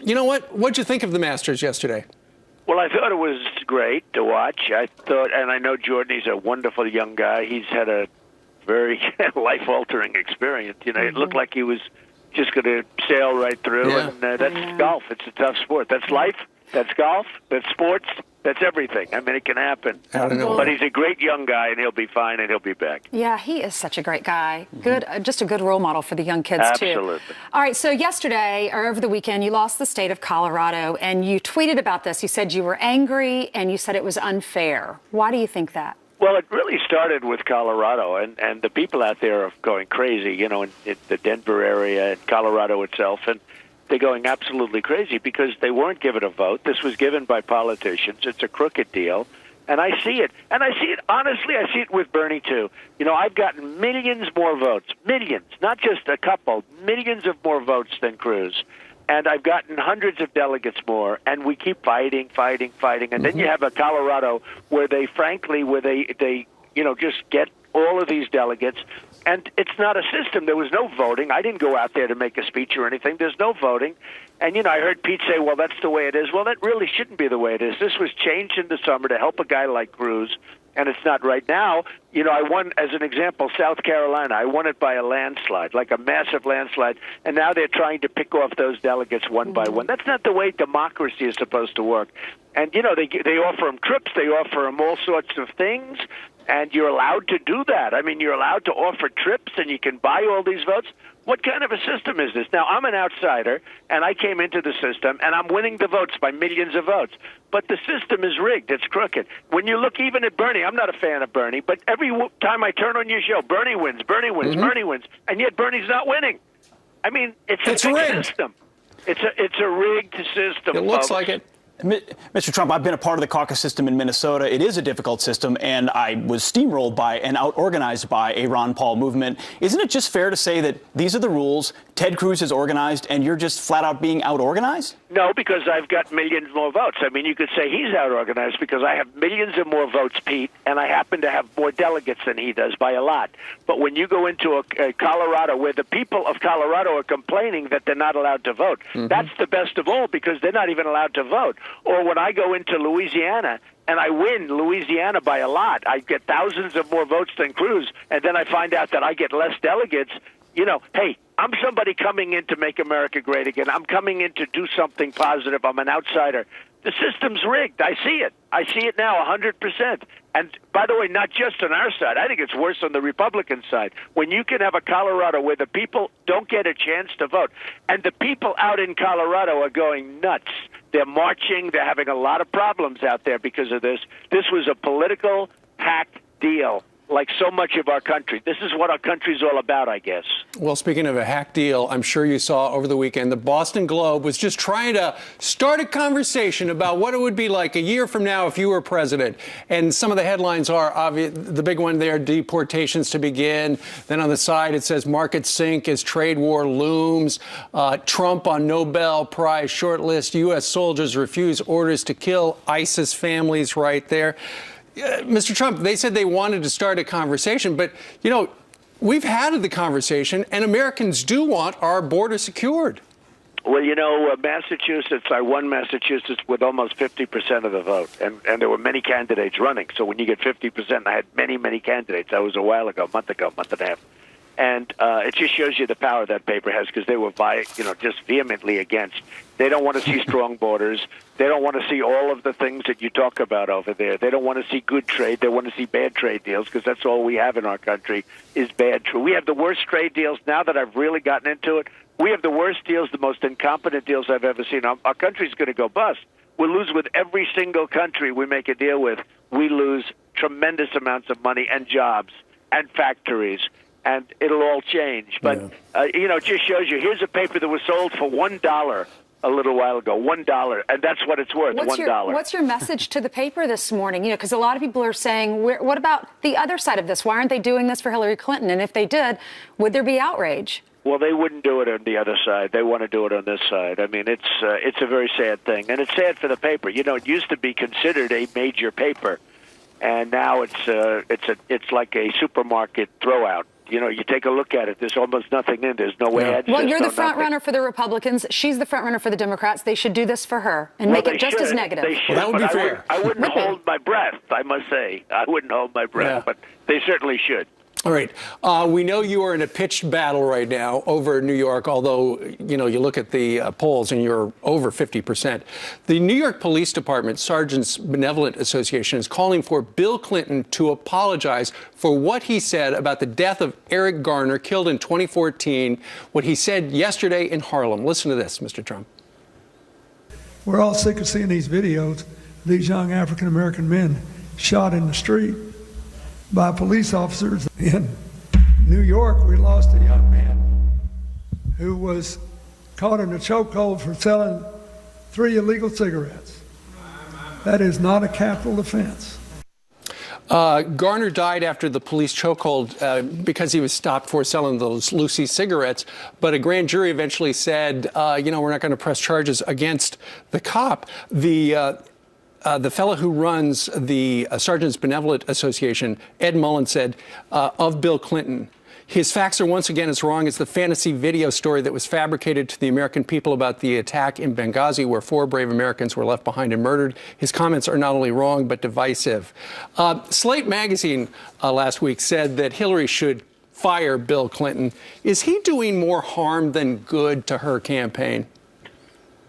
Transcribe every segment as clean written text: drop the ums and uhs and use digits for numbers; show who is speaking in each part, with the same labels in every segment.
Speaker 1: You know what? What'd you think of the Masters yesterday?
Speaker 2: Well, I thought it was great to watch. I thought, and I know Jordan, he's a wonderful young guy. He's had a very life-altering experience. You know, it looked like he was just going to sail right through, and that's golf. It's a tough sport. That's life. That's golf. That's sports. That's everything. I mean, it can happen.
Speaker 1: I don't know.
Speaker 2: But he's a great young guy, and he'll be fine, and he'll be back.
Speaker 3: Yeah, he is such a great guy. Good, just a good role model for the young kids, too.
Speaker 2: Absolutely.
Speaker 3: All right, so yesterday, or over the weekend, you lost the state of Colorado, and you tweeted about this. You said you were angry, and you said it was unfair. Why do you think that?
Speaker 2: Well, it really started with Colorado, and the people out there are going crazy, you know, in the Denver area and Colorado itself, and they're going absolutely crazy because they weren't given a vote. This was given by politicians. It's a crooked deal, and I see it. And I see it, honestly, I see it with Bernie, too. You know, I've gotten millions more votes, millions, not just a couple, millions of more votes than Cruz. And I've gotten hundreds of delegates more, and we keep fighting. And then you have a Colorado where they just get all of these delegates. And it's not a system. There was no voting. I didn't go out there to make a speech or anything. There's no voting. And, you know, I heard Pete say, well, that's the way it is. Well, that really shouldn't be the way it is. This was changed in the summer to help a guy like Cruz, and it's not right now. You know, I won, as an example, South Carolina. I won it by a landslide, like a massive landslide, and now they're trying to pick off those delegates one by one. That's not the way democracy is supposed to work. And, you know, they offer them trips. They offer them all sorts of things. And you're allowed to do that. I mean, you're allowed to offer trips, and you can buy all these votes. What kind of a system is this? Now, I'm an outsider, and I came into the system, and I'm winning the votes by millions of votes. But the system is rigged. It's crooked. When you look even at Bernie, I'm not a fan of Bernie, but every time I turn on your show, Bernie wins, Bernie wins, and yet Bernie's not winning. I mean, it's a rigged system. It's a rigged system.
Speaker 1: It looks like it.
Speaker 4: Mr. Trump, I've been a part of the caucus system in Minnesota. It is a difficult system, and I was steamrolled by and out-organized by a Ron Paul movement. Isn't it just fair to say that these are the rules, Ted Cruz is organized, and you're just flat-out being out-organized?
Speaker 2: No, because I've got millions more votes. I mean, you could say he's out-organized because I have millions of more votes, Pete, and I happen to have more delegates than he does by a lot. But when you go into a Colorado where the people of Colorado are complaining that they're not allowed to vote, that's the best of all because they're not even allowed to vote. Or when I go into Louisiana and I win Louisiana by a lot, I get thousands of more votes than Cruz, and then I find out that I get less delegates. You know, hey, I'm somebody coming in to make America great again. I'm coming in to do something positive. I'm an outsider. The system's rigged. I see it. I see it now 100%. And by the way, not just on our side. I think it's worse on the Republican side. When you can have a Colorado where the people don't get a chance to vote, and the people out in Colorado are going nuts. They're marching. They're having a lot of problems out there because of this. This was a political hack deal, like so much of our country. This is what our country's all about, I guess.
Speaker 1: Well, speaking of a hack deal, I'm sure you saw over the weekend, the Boston Globe was just trying to start a conversation about what it would be like a year from now if you were president. And some of the headlines are obvious. The big one there, deportations to begin. Then on the side, it says markets sink as trade war looms. Trump on Nobel Prize shortlist. U.S. soldiers refuse orders to kill ISIS families right there. Mr. Trump, they said they wanted to start a conversation, but, you know, we've had the conversation, and Americans do want our border secured.
Speaker 2: Well, you know, Massachusetts, I won Massachusetts with almost 50% of the vote, and there were many candidates running. So when you get 50%, I had many, many candidates. That was a while ago, a month and a half. And it just shows you the power that paper has because they were, just vehemently against. They don't want to see strong borders. They don't want to see all of the things that you talk about over there. They don't want to see good trade. They want to see bad trade deals because that's all we have in our country is bad trade. We have the worst trade deals now that I've really gotten into it. We have the worst deals, the most incompetent deals I've ever seen. Our country's going to go bust. We'll lose with every single country we make a deal with. We lose tremendous amounts of money and jobs and factories. And it'll all change. But, it just shows you, here's a paper that was sold for $1 a little while ago, $1, and that's what it's worth, $1.
Speaker 3: What's your message to the paper this morning? You know, because a lot of people are saying, what about the other side of this? Why aren't they doing this for Hillary Clinton? And if they did, would there be outrage?
Speaker 2: Well, they wouldn't do it on the other side. They want to do it on this side. I mean, it's a very sad thing, and it's sad for the paper. You know, it used to be considered a major paper, and now it's like a supermarket throwout. You take a look at it. There's almost nothing in. There's no ads.
Speaker 3: Well, you're the
Speaker 2: no
Speaker 3: front
Speaker 2: nothing.
Speaker 3: runner for the Republicans. She's the front runner for the Democrats. They should do this for her and
Speaker 2: Well,
Speaker 3: make it just as negative.
Speaker 2: They should,
Speaker 1: Well, that would be
Speaker 2: but
Speaker 1: fair.
Speaker 2: I wouldn't hold my breath, I must say. I wouldn't hold my breath,
Speaker 1: Yeah.
Speaker 2: but they certainly should.
Speaker 1: All right. We know you are in a pitched battle right now over New York, although, you look at the polls and you're over 50%. The New York Police Department Sergeants Benevolent Association is calling for Bill Clinton to apologize for what he said about the death of Eric Garner, killed in 2014, what he said yesterday in Harlem. Listen to this, Mr. Trump.
Speaker 5: We're all sick of seeing these videos, these young African-American men shot in the street by police officers. In New York, we lost a young man who was caught in a chokehold for selling 3 illegal cigarettes. That is not a capital offense.
Speaker 1: Garner died after the police chokehold because he was stopped for selling those Lucy cigarettes. But a grand jury eventually said, we're not going to press charges against the cop. The fellow who runs the Sergeants Benevolent Association, Ed Mullen, said of Bill Clinton, his facts are once again as wrong as the fantasy video story that was fabricated to the American people about the attack in Benghazi, where 4 brave Americans were left behind and murdered. His comments are not only wrong, but divisive. Slate magazine last week said that Hillary should fire Bill Clinton. Is he doing more harm than good to her campaign?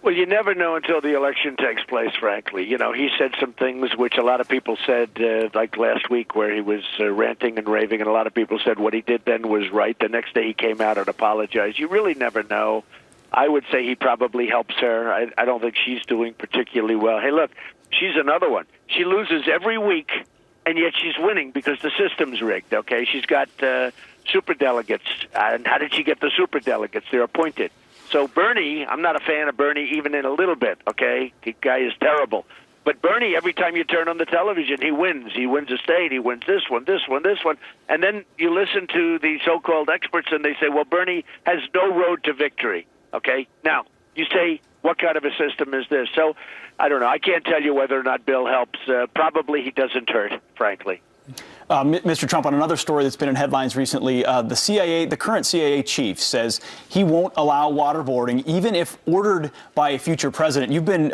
Speaker 2: Well, you never know until the election takes place, frankly. He said some things which a lot of people said, like last week, where he was ranting and raving, and a lot of people said what he did then was right. The next day he came out and apologized. You really never know. I would say he probably helps her. I don't think she's doing particularly well. Hey, look, she's another one. She loses every week, and yet she's winning because the system's rigged, okay? She's got superdelegates. And how did she get the superdelegates? They're appointed. So Bernie, I'm not a fan of Bernie even in a little bit, okay? The guy is terrible. But Bernie, every time you turn on the television, he wins. He wins a state. He wins this one, this one, this one. And then you listen to the so-called experts, and they say, well, Bernie has no road to victory, okay? Now, you say, what kind of a system is this? So, I don't know. I can't tell you whether or not Bill helps. Probably he doesn't hurt, frankly.
Speaker 4: Mr. Trump, on another story that's been in headlines recently, the current CIA chief says he won't allow waterboarding, even if ordered by a future president. You've been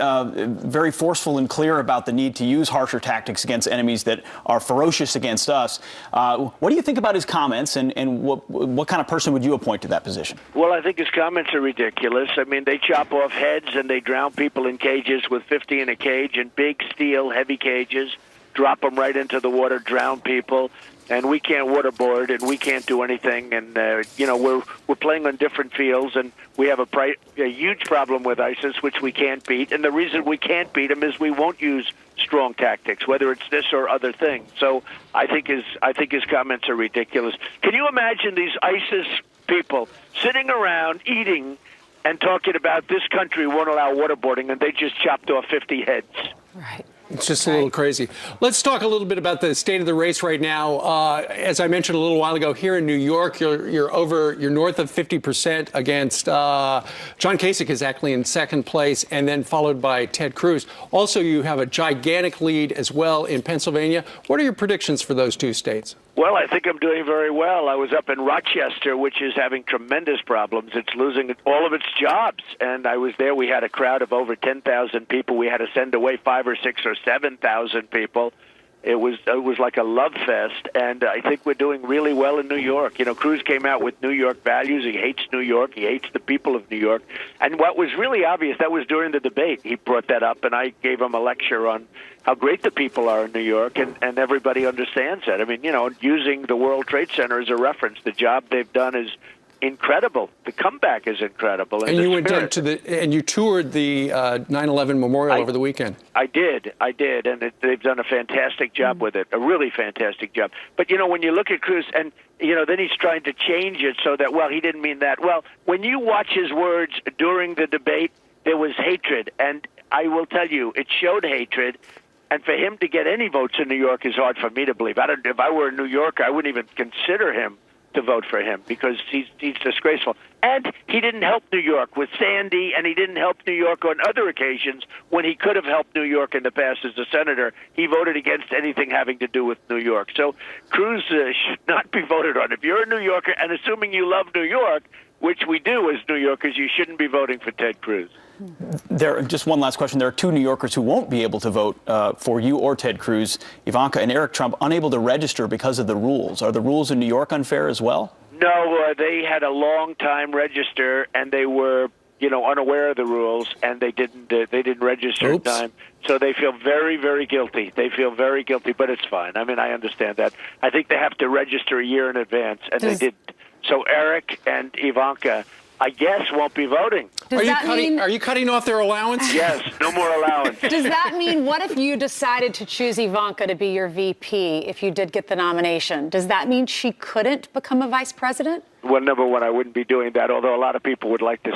Speaker 4: very forceful and clear about the need to use harsher tactics against enemies that are ferocious against us. What do you think about his comments, and what kind of person would you appoint to that position?
Speaker 2: Well, I think his comments are ridiculous. I mean, they chop off heads and they drown people in cages with 50 in a cage, in big steel, heavy cages. Drop them right into the water, drown people, and we can't waterboard, and we can't do anything. And we're playing on different fields, and we have a huge problem with ISIS, which we can't beat. And the reason we can't beat them is we won't use strong tactics, whether it's this or other things. So I think his comments are ridiculous. Can you imagine these ISIS people sitting around eating and talking about this country won't allow waterboarding, and they just chopped off 50 heads?
Speaker 3: Right.
Speaker 1: It's just a little crazy. Let's talk a little bit about the state of the race right now. As I mentioned a little while ago, here in New York, you're north of 50% against John Kasich is actually in second place, and then followed by Ted Cruz. Also, you have a gigantic lead as well in Pennsylvania. What are your predictions for those 2 states?
Speaker 2: Well, I think I'm doing very well. I was up in Rochester, which is having tremendous problems. It's losing all of its jobs. And I was there. We had a crowd of over 10,000 people. We had to send away 5,000 or 6,000 or 7,000 people. It was like a love fest, and I think we're doing really well in New York. Cruz came out with New York values. He hates New York. He hates the people of New York. And what was really obvious, that was during the debate. He brought that up, and I gave him a lecture on how great the people are in New York, and everybody understands that. I mean, using the World Trade Center as a reference, the job they've done is incredible. The comeback is incredible.
Speaker 1: And you went down and you toured the 9/11 memorial over the weekend.
Speaker 2: I did, and they've done a fantastic job with it, a really fantastic job. But when you look at Cruz, and then he's trying to change it so that, well, he didn't mean that. Well, when you watch his words during the debate, there was hatred, and I will tell you, it showed hatred. And for him to get any votes in New York is hard for me to believe. If I were in New York, I wouldn't even consider him to vote for him because he's disgraceful. And he didn't help New York with Sandy, and he didn't help New York on other occasions when he could have helped New York in the past as a senator. He voted against anything having to do with New York. So Cruz should not be voted on. If you're a New Yorker, and assuming you love New York, which we do as New Yorkers, you shouldn't be voting for Ted Cruz.
Speaker 4: Just one last question. There are two New Yorkers who won't be able to vote for you or Ted Cruz, Ivanka and Eric Trump, unable to register because of the rules. Are the rules in New York unfair as well?
Speaker 2: No, they had a long time register, and they were, unaware of the rules, and they didn't register in time. So they feel very, very guilty. They feel very guilty, but it's fine. I mean, I understand that. I think they have to register a year in advance, and they didn't. So Eric and Ivanka, I guess, won't be voting.
Speaker 3: Does
Speaker 1: Are you cutting off their allowance?
Speaker 2: Yes, no more allowance.
Speaker 3: Does that mean, what if you decided to choose Ivanka to be your VP if you did get the nomination? Does that mean she couldn't become a vice president?
Speaker 2: Well, number one, I wouldn't be doing that, although a lot of people would like to